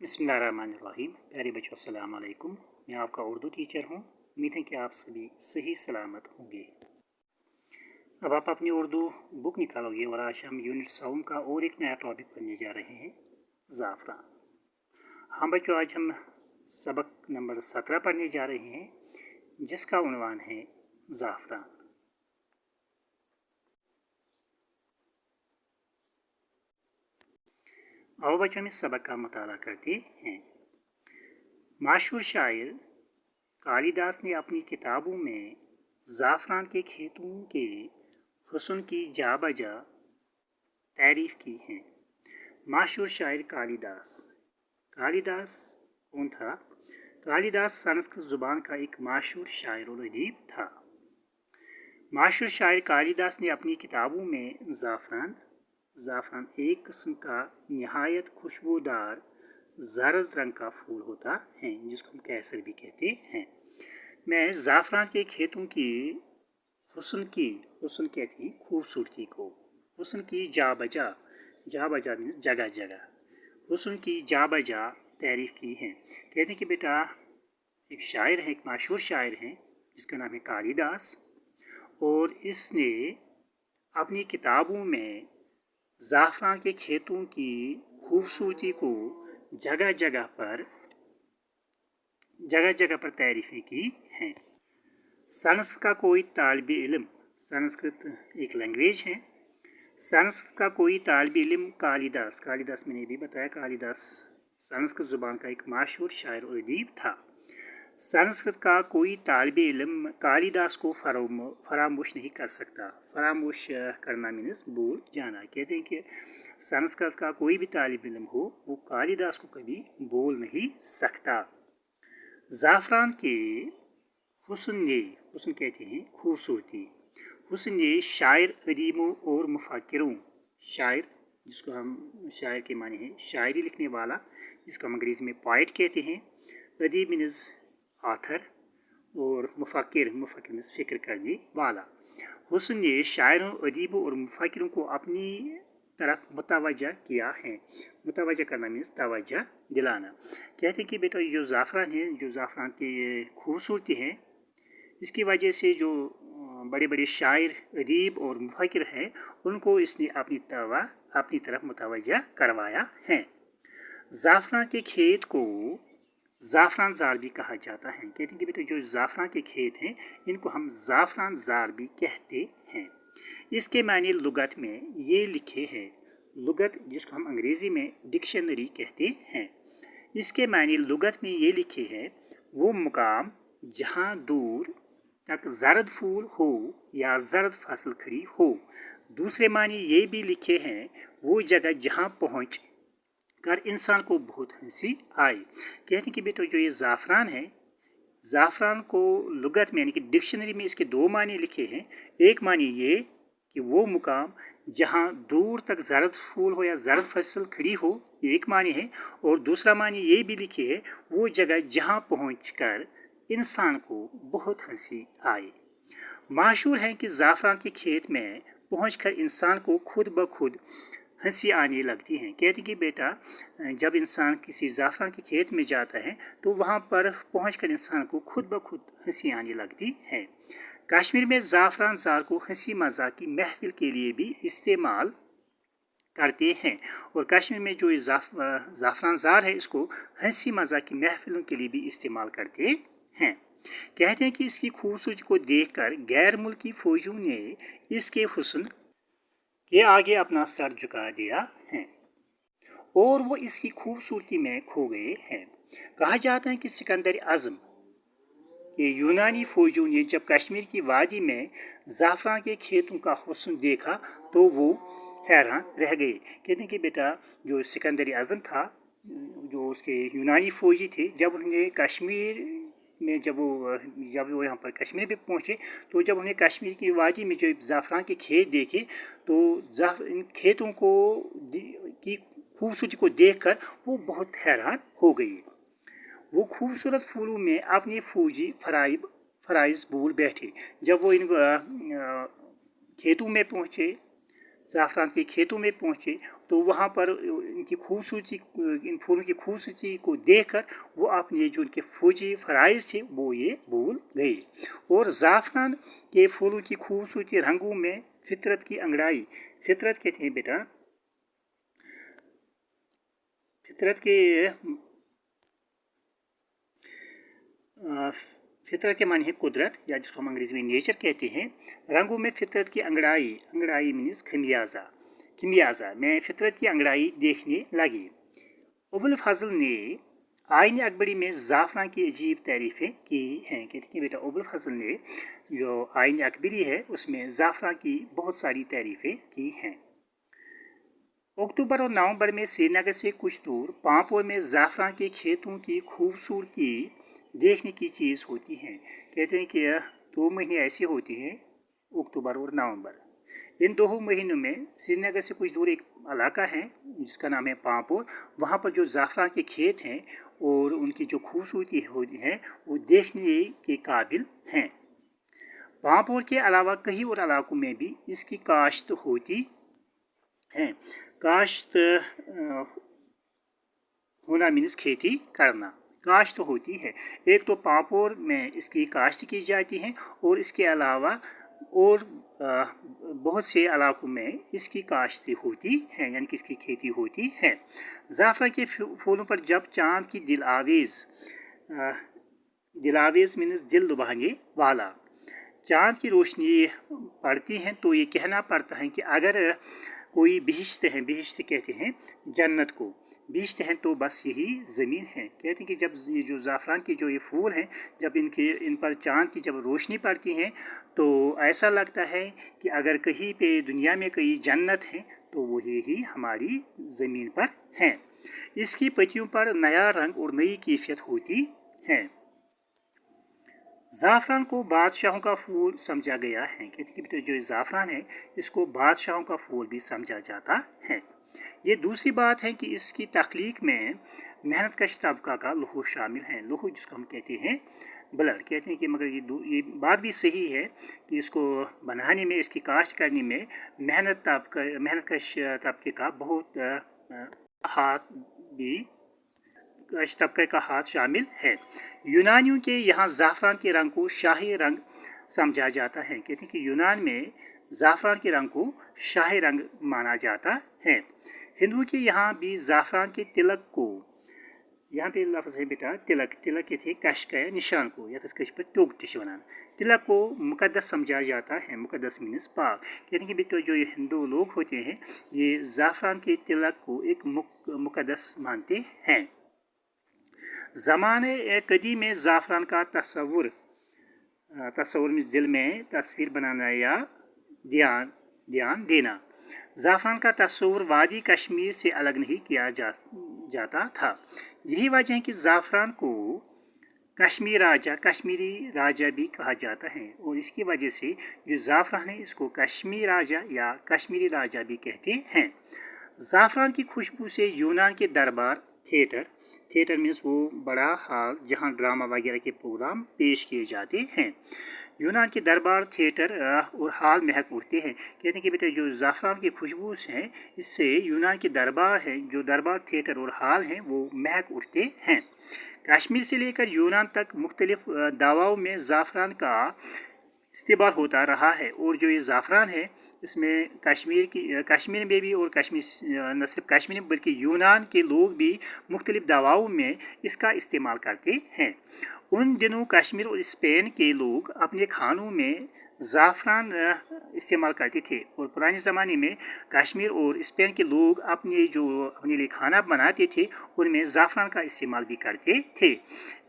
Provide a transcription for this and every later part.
बिस्मिल्लाहिर्रहमानिर्रहीम। प्यारे बच्चों, अस्सलाम वालेकुम। मैं आपका उर्दू टीचर हूँ। उम्मीद है कि आप सभी सही सलामत होंगे। अब आप अपनी उर्दू बुक निकालोगे और आज हम यूनिट 7 का और एक नया टॉपिक पढ़ने जा रहे हैं, ज़ाफ़रान। हाँ बच्चों, आज हम सबक नंबर 17 पढ़ने जा रहे हैं, जिसका उन्वान है ज़ाफ़रान। आओ बच्चों, हम इस सबक का मुताला करते हैं। मशहूर शायर कालिदास ने अपनी किताबों में ज़ाफ़रान के खेतों के हुस्न की जाबजा तारीफ़ की है। मशहूर शायर कालिदास कौन था? कालिदास संस्कृत ज़ुबान का एक मशहूर शायर और अदीब था। मशहूर शायर कालिदास ने अपनी किताबों में ज़ाफ़रान एक किस्म का नहायत खुशबूदार ज़र्द रंग का फूल होता है, जिसको हम कैसर भी कहते हैं। मैं ज़ाफ़रान के खेतों की हुस्न कहती हैं खूबसूरती को, हुस्न की जाबजा मीन्स जगह जगह, हुस्न की जाबजा तारीफ़ की है। कहते हैं कि बेटा एक शायर है, एक मशहूर शायर है, जिसका नाम है कालिदास, और इसने अपनी किताबों में ज़ाफ़रान के खेतों की खूबसूरती को जगह जगह पर तारीफ़ें की हैं। संस्कृत का कोई तालिब इल्म, संस्कृत एक लैंग्वेज है, संस्कृत का कोई तालिब इल्म कालिदास मैंने भी बताया, कालिदास संस्कृत ज़ुबान का एक मशहूर शायर और अदीब था। संस्कृत का कोई तालिब इल्म कालिदास को फरामोश नहीं कर सकता। फरामोश करना मीन्स भूल जाना। कहते हैं कि संस्कृत का कोई भी तालिब इल्म हो, वो कालिदास को कभी भूल नहीं सकता। ज़ाफ़रान के हुस्न कहते हैं खूबसूरती, हुस्न शायर, अदीबों और मुफक्किरों, शायर जिसको हम शायर के माने हैं शायरी लिखने वाला, जिसको हम अंग्रेज़ी में पोइट कहते हैं, अदीब मीन्स आथर, और मुफक्किर मीन्स फ़िक्र करने वाला। हुस्न शायरों, अदीबों और मुफक्किरों को अपनी तरफ मुतवज्जा किया है। मुतवज्जा करना मीन्स तवज्जा दिलाना। कहते हैं कि बेटा जो ज़ाफ़रान है, जो ज़ाफ़रान की खूबसूरती है, इसकी वजह से जो बड़े बड़े शायर, अदीब और मुफक्किर हैं, उनको इसने अपनी तरफ मुतवज्जा करवाया है। ज़ाफ़रान के खेत को ज़ाफ़रान ज़ार भी कहा जाता है। कहते हैं कि बेटा जो ज़ाफ़रान के खेत हैं, इनको हम ज़ाफ़रान ज़ार भी कहते हैं। इसके माने लुगत में ये लिखे हैं, लुगत जिसको हम अंग्रेज़ी में डिक्शनरी कहते हैं, इसके माने लुगत में ये लिखे हैं, वो मुकाम जहाँ दूर तक ज़र्द फूल हो या ज़र्द फसल खड़ी हो। दूसरे माने ये भी लिखे हैं, वो जगह जहाँ पहुँच कर इंसान को बहुत हंसी आए। कहते हैं कि बेटा जो ये ज़ाफ़रान है, ज़ाफ़रान को लुगत में यानी कि डिक्शनरी में इसके दो माने लिखे हैं। एक माने ये कि वो मुकाम जहाँ दूर तक ज़र्द फूल हो या ज़र्द फसल खड़ी हो, ये एक माने है, और दूसरा माने ये भी लिखे है, वो जगह जहाँ पहुँचकर इंसान को बहुत हंसी आए। मशहूर है कि ज़ाफ़रान के खेत में पहुँचकर इंसान को खुद ब खुद हंसी आने लगती हैं। कहते कि बेटा जब इंसान किसी ज़ाफ़रान के खेत में जाता है, तो वहाँ पर पहुँचकर इंसान को खुद ब खुद हंसी आने लगती है। कश्मीर में ज़ाफ़रान ज़ार को हंसी मज़ाक की महफिल के लिए भी इस्तेमाल करते हैं, और कश्मीर में जो ज़ाफ़रान ज़ार है, इसको हंसी मज़ाक की महफिलों के लिए भी इस्तेमाल करते हैं। कहते हैं कि इसकी खूबसूरती को देखकर गैर मुल्की फ़ौजियों ने इसके हुस्न के आगे अपना सर झुका दिया है और वो इसकी खूबसूरती में खो गए हैं। कहा जाता है कि सिकंदर आज़म के यूनानी फ़ौजियों ने जब कश्मीर की वादी में ज़ाफ़रान के खेतों का हुस्न देखा, तो वो हैरान रह गए। कहते हैं कि बेटा जो सिकंदर आज़म था, जो उसके यूनानी फ़ौजी थे, जब उन्हें कश्मीर में जब वो यहाँ पर कश्मीर पे पहुँचे, तो जब उन्हें कश्मीर की वादी में जो ज़ाफ़रान के खेत देखे, तो इन खेतों को की खूबसूरती को देखकर वो बहुत हैरान हो गई। वो खूबसूरत फूलों में अपने फौजी फराइज़ भूल बैठे। जब वो इन खेतों में पहुँचे, ज़ाफ़रान के खेतों में पहुँचे तो वहाँ पर इनकी खूबसूरती, इन फूलों की खूबसूरती को देखकर वो अपने जो उनके फ़ौजी फ़राइज़ थे वो ये भूल गए। और ज़ाफ़रान के फूलों की खूबसूरती रंगों में फितरत की अंगड़ाई, फितरत कहते हैं बेटा, फितरत के फितरत के माने है कुदरत, या जिसको हम अंग्रेज़ी में नेचर कहते हैं। रंगों में फितरत की अंगड़ाई, अंगड़ाई मीन्स खमियाजा, खमियाजा में फितरत की अंगड़ाई देखने लगी। अबुल फजल ने आईन अकबरी में ज़ाफ़रान की अजीब तारीफ़ें की हैं। कहते हैं बेटा अबुल फजल ने जो आईन अकबरी है उसमें ज़ाफ़रान की बहुत सारी तारीफ़ें की हैं। अक्टूबर और नवंबर में श्रीनगर से कुछ दूर पांपोर में ज़ाफ़रान के खेतों की खूबसूरती देखने की चीज़ होती है। कहते हैं कि 2 महीने ऐसे होते हैं, अक्टूबर और नवंबर। इन 2 महीनों में श्रीनगर से कुछ दूर एक इलाका है जिसका नाम है पांपोर। वहाँ पर जो ज़ाफ़रान के खेत हैं और उनकी जो खूबसूरती होती है वो देखने के काबिल हैं। पांपोर के अलावा कई और इलाकों में भी इसकी काश्त होती है। काश्त होना मीन्स खेती करना, काश्त होती है। एक तो पांपोर में इसकी काश्त की जाती है और इसके अलावा और बहुत से इलाकों में इसकी काश्त होती है, यानी कि इसकी खेती होती है। ज़ाफ़रान के फूलों पर जब चाँद की दिलावेज़ मीन्स दिल लुभाने वाला चाँद की रोशनी पड़ती है तो ये कहना पड़ता है कि अगर कोई बिहिश्त है, बिहिश्त कहते हैं जन्नत को, बिहिश्त हैं तो बस यही ज़मीन है। कहते हैं कि जब ये जो ज़ाफ़रान के जो ये फूल हैं जब इन पर चाँद की जब रोशनी पड़ती है तो ऐसा लगता है कि अगर कहीं पे दुनिया में कहीं जन्नत है तो वो यही हमारी ज़मीन पर हैं। इसकी पत्तियों पर नया रंग और नई कैफियत होती है। ज़ाफ़रान को बादशाहों का फूल समझा गया है। कहते हैं कि जो ज़ाफ़रान है इसको बादशाहों का फूल भी समझा जाता है। ये दूसरी बात है कि इसकी तख्लीक में मेहनत कश तबका का लहू शामिल है। लहू जिसको हम कहते हैं ब्लड, कहते हैं कि मगर ये बात भी सही है कि इसको बनाने में, इसकी काश्त करने में मेहनत कश तबके का बहुत हाथ भी तबके का हाथ शामिल है। यूनानियों के यहाँ ज़ाफ़रान के रंग को शाही रंग समझा जाता है। कहते हैं कि यूनान में ज़ाफ़रान के रंग को शाही रंग माना जाता है। हिंदुओं के यहाँ भी ज़ाफ़रान के तिलक को, यहाँ पे लफ्ज़ है बेटा तिलक, तिलक के थे कश का निशान को, या कश पर टोक टिशवनान, तिलक को मुकद्दस समझा जाता है। मुकद्दस मीन्स पाक। कहते हैं कि बेटा जो ये हिंदू लोग होते हैं ये ज़ाफ़रान के तिलक को एक मुकद्दस मानते हैं। ज़माने कदीम में ज़ाफ़रान का तस्वुर में दिल में तस्वीर बनाना या ध्यान देना। ज़ाफ़रान का तस्वुर वादी कश्मीर से अलग नहीं किया जाता था। यही वजह है कि ज़ाफ़रान को कश्मीरी राजा भी कहा जाता है और इसकी वजह से जो ज़ाफ़रान है इसको कश्मीरी राजा या कश्मीरी राजा भी कहते हैं। ज़ाफ़रान की खुशबू से यूनान के दरबार थिएटर मीन्स वो बड़ा हॉल जहाँ ड्रामा वगैरह के प्रोग्राम पेश किए जाते हैं। यूनान के दरबार, थिएटर और हॉल महक उठते हैं। कहते हैं कि बेटा जो ज़ाफ़रान की खुशबू हैं इससे यूनान के दरबार है, जो दरबार, थिएटर और हॉल हैं वो महक उठते हैं। कश्मीर से लेकर यूनान तक मुख्तलिफ दावाओं में ज़ाफ़रान का इस्तेमाल होता रहा है और जो ये ज़ाफ़रान है इसमें कश्मीर में भी और न सिर्फ कश्मीर में बल्कि यूनान के लोग भी मुख्तलिफ दवाओं में इसका इस्तेमाल करते हैं। उन दिनों कश्मीर और स्पेन के लोग अपने खानों में ज़ाफ़रान इस्तेमाल करते थे और पुराने ज़माने में कश्मीर और स्पेन के लोग अपने लिए खाना बनाते थे उनमें ज़ाफ़रान का इस्तेमाल भी करते थे।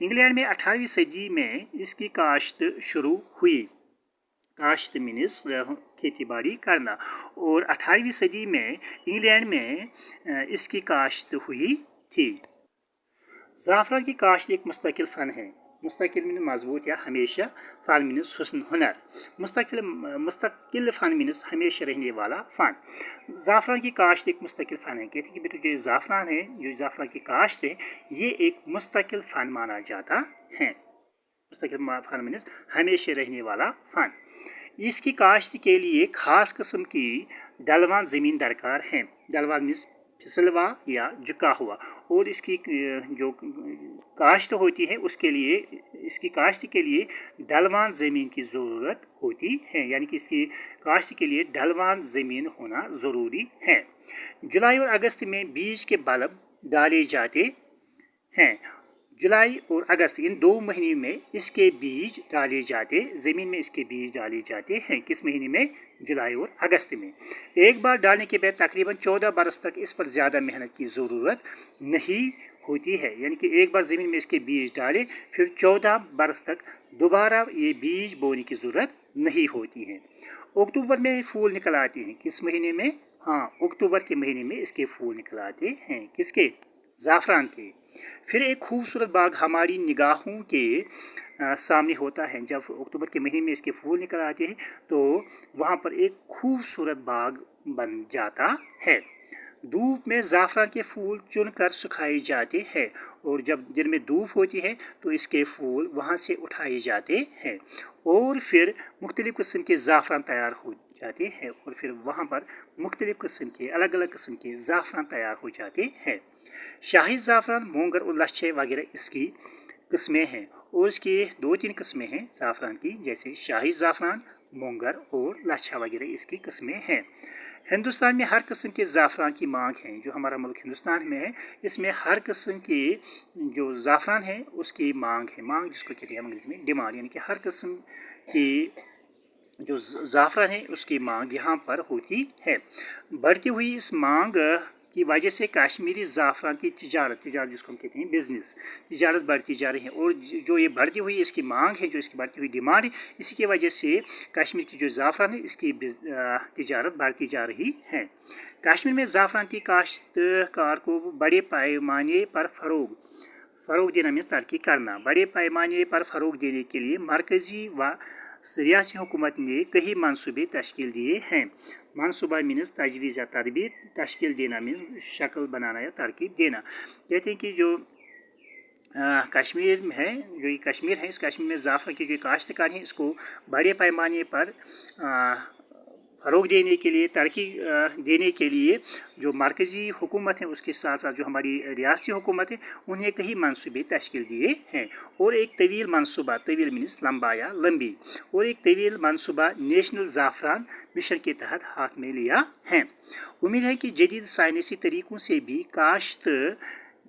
इंग्लैंड में 18वीं सदी में इसकी काश्त शुरू हुई। काश्त मीन्स खेती बाड़ी करना, और 18वीं सदी में इंग्लैंड में इसकी काश्त हुई थी। ज़ाफ़रान की काश्त एक मुस्तकिल फ़न है। मुस्तकिल मीन्स मजबूत या हमेशा, फ़न मीन्स हुस्न हुनर। मुस्तकिल फ़न मीन्स हमेशा रहने वाला फ़न। ज़ाफ़रान की काश्त एक मुस्तकिल फ़न है। कहते हैं कि बेटा जो ज़ाफ़रान है, जो ज़ाफ़रान की काश्त है ये एक मुस्तकिल फ़न माना जाता है। मुस्तकिल फ़न मीन्स हमेशा रहने वाला फ़न। इसकी काश्त के लिए ख़ास किस्म की ढलवान ज़मीन दरकार है। ढलवान मीन्स फिसलवा या झुका हुआ, और इसकी जो काश्त होती है उसके लिए, इसकी काश्त के लिए ढलवान ज़मीन की ज़रूरत होती है, यानी कि इसकी काश्त के लिए ढलवान ज़मीन होना ज़रूरी है। जुलाई और अगस्त में बीज के बल्ब डाले जाते हैं। जुलाई और अगस्त इन 2 महीने में इसके बीज डाले जाते, ज़मीन में इसके बीज डाले जाते हैं। किस महीने में? जुलाई और अगस्त में। एक बार डालने के बाद तकरीबन 14 बरस तक इस पर ज़्यादा मेहनत की ज़रूरत नहीं होती है, यानी कि एक बार ज़मीन में इसके बीज डाले फिर 14 बरस तक दोबारा ये बीज बोने की ज़रूरत नहीं होती है। अक्टूबर में फूल निकल आते हैं। किस महीने में? हाँ, अक्टूबर के महीने में इसके फूल निकल आते हैं। किसके? ज़ाफ़रान के। फिर एक खूबसूरत बाग हमारी निगाहों के सामने होता है। जब अक्टूबर के महीने में इसके फूल निकल आते हैं तो वहाँ पर एक खूबसूरत बाग बन जाता है। धूप में ज़ाफ़रान के फूल चुनकर सुखाए जाते हैं, और जब दिन में धूप होती है तो इसके फूल वहाँ से उठाए जाते हैं, और फिर मुख्तलिफ़ किस्म के ज़ाफ़रान तैयार हो जाते हैं, और फिर वहाँ पर मुख्तलिफ़ किस्म के अलग अलग किस्म के ज़ाफ़रान तैयार हो जाते हैं। शाही ज़ाफ़रान, मोंगर और लच्छे वगैरह इसकी किस्में हैं, और इसकी 2-3 किस्में हैं ज़ाफ़रान की, जैसे शाही ज़ाफ़रान, मोंगर और लच्छा वगैरह इसकी किस्में हैं। हिंदुस्तान में हर किस्म के ज़ाफ़रान की मांग है। जो हमारा मुल्क हिंदुस्तान में है, इसमें हर किस्म की जो ज़ाफ़रान है उसकी मांग है। मांग जिसको कहते हैं अंग्रेज़ी में डिमांड, यानी कि हर किस्म की जो ज़ाफ़रान है उसकी मांग यहाँ पर होती है। बढ़ती हुई इस मांग की वजह से कश्मीरी ज़ाफ़रान की तिजारत जिसको हम कहते हैं बिज़नेस, तिजारत बढ़ती जा रही है, और जो ये बढ़ती हुई इसकी मांग है, जो इसकी बढ़ती हुई डिमांड है, इसी की वजह से कश्मीर की जो ज़ाफ़रान है इसकी तिजारत बढ़ती जा रही है। कश्मीर में ज़ाफ़रान की काश्तकार को बड़े पैमाने पर फ़रोग देना मीन्स तरक्की करना। बड़े पैमाने पर फ़रोग देने के लिए मरकज़ी व रियासी हुकूमत ने कई मनसूबे तश्कील दिए हैं। मनसूबा मीन्स तजवीज़ या तदबीर, तश्कील देना मीन्स शक्ल बनाना या तरकीब देना। कहते हैं कि जो कश्मीर है, जो ये कश्मीर है, इस कश्मीर में ज़ाफ़रान की जो काश्तकार हैं इसको बड़े पैमाने पर फ़रोग देने के लिए, तरक्की देने के लिए जो मरकज़ी हुकूमत है उसके साथ साथ जो हमारी रियासी हुकूमत है उन्हें कई मनसूबे तश्कील दिए हैं। और एक तवील मनसूबा, तवील मीन्स लंबा या लंबी, और एक तवील मनसूबा नेशनल ज़ाफ़रान मिशन के तहत हाथ में लिया है। उम्मीद है कि जदीद साइंसी तरीक़ों से भी काश्त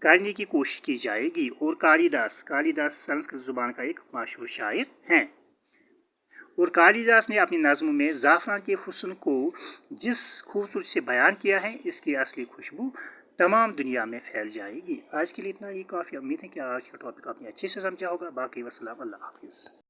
करने की कोशिश की जाएगी। और कालिदास संस्कृत ज़ुबान का एक मशहूर शायर हैं, और कालिदास ने अपनी नज़्म में ज़ाफ़रान के हुस्न को जिस खूबसूरती से बयान किया है, इसकी असली खुशबू तमाम दुनिया में फैल जाएगी। आज के लिए इतना ही काफ़ी। उम्मीद है कि आज का टॉपिक आपने अच्छे से समझा होगा। बाकी वस्सलाम, अल्लाह हाफ़िज़।